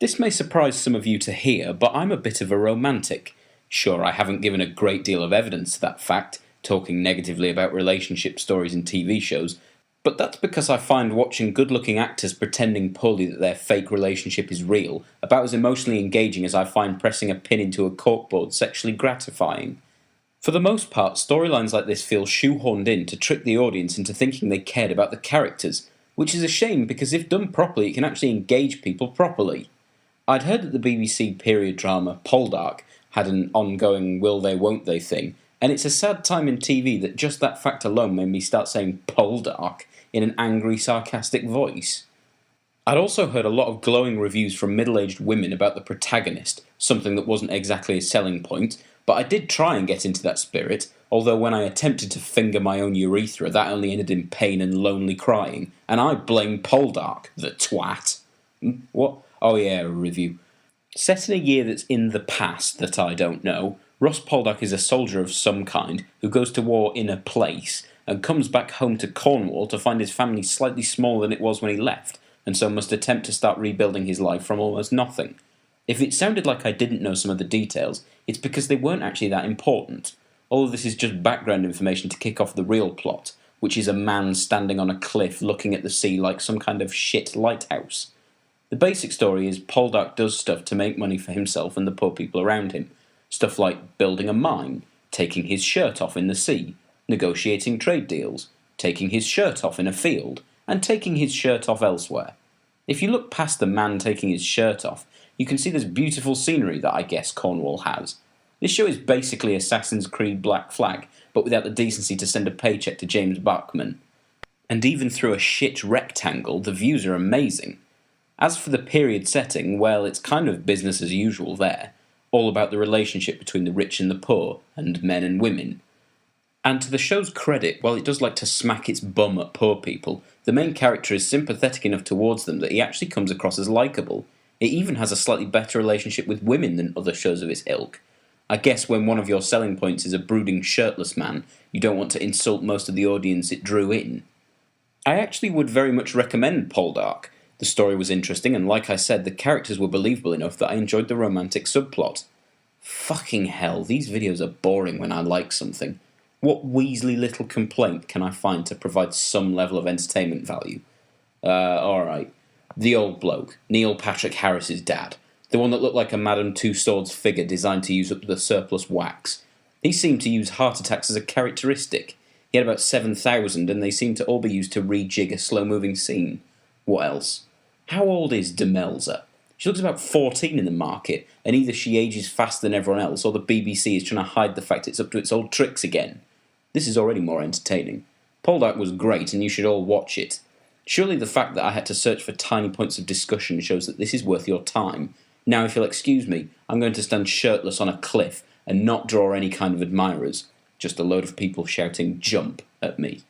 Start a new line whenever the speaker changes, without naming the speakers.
This may surprise some of you to hear, but I'm a bit of a romantic. Sure, I haven't given a great deal of evidence to that fact, talking negatively about relationship stories in TV shows, but that's because I find watching good-looking actors pretending poorly that their fake relationship is real about as emotionally engaging as I find pressing a pin into a corkboard sexually gratifying. For the most part, storylines like this feel shoehorned in to trick the audience into thinking they cared about the characters, which is a shame because if done properly it can actually engage people properly. I'd heard that the BBC period drama Poldark had an ongoing will they won't they thing, and it's a sad time in TV that just that fact alone made me start saying Poldark in an angry, sarcastic voice. I'd also heard a lot of glowing reviews from middle-aged women about the protagonist, something that wasn't exactly a selling point, but I did try and get into that spirit, although when I attempted to finger my own urethra that only ended in pain and lonely crying, and I blame Poldark, the twat. What? Oh yeah, a review. Set in a year that's in the past that I don't know, Ross Poldark is a soldier of some kind who goes to war in a place and comes back home to Cornwall to find his family slightly smaller than it was when he left, and so must attempt to start rebuilding his life from almost nothing. If it sounded like I didn't know some of the details, it's because they weren't actually that important. All of this is just background information to kick off the real plot, which is a man standing on a cliff looking at the sea like some kind of shit lighthouse. The basic story is Poldark does stuff to make money for himself and the poor people around him. Stuff like building a mine, taking his shirt off in the sea, negotiating trade deals, taking his shirt off in a field, and taking his shirt off elsewhere. If you look past the man taking his shirt off, you can see this beautiful scenery that I guess Cornwall has. This show is basically Assassin's Creed Black Flag, but without the decency to send a paycheck to James Bachman. And even through a shit rectangle, the views are amazing. As for the period setting, well, it's kind of business as usual there, all about the relationship between the rich and the poor, and men and women. And to the show's credit, while it does like to smack its bum at poor people, the main character is sympathetic enough towards them that he actually comes across as likeable. It even has a slightly better relationship with women than other shows of its ilk. I guess when one of your selling points is a brooding shirtless man, you don't want to insult most of the audience it drew in. I actually would very much recommend Poldark. The story was interesting, and like I said, the characters were believable enough that I enjoyed the romantic subplot. Fucking hell, these videos are boring when I like something. What weaselly little complaint can I find to provide some level of entertainment value? Alright. The old bloke, Neil Patrick Harris's dad. The one that looked like a Madame Tussauds figure designed to use up the surplus wax. He seemed to use heart attacks as a characteristic. He had about 7,000, and they seemed to all be used to rejig a slow-moving scene. What else? How old is Demelza? She looks about 14 in the market, and either she ages faster than everyone else, or the BBC is trying to hide the fact it's up to its old tricks again. This is already more entertaining. Poldark was great, and you should all watch it. Surely the fact that I had to search for tiny points of discussion shows that this is worth your time. Now, if you'll excuse me, I'm going to stand shirtless on a cliff and not draw any kind of admirers. Just a load of people shouting "jump" at me.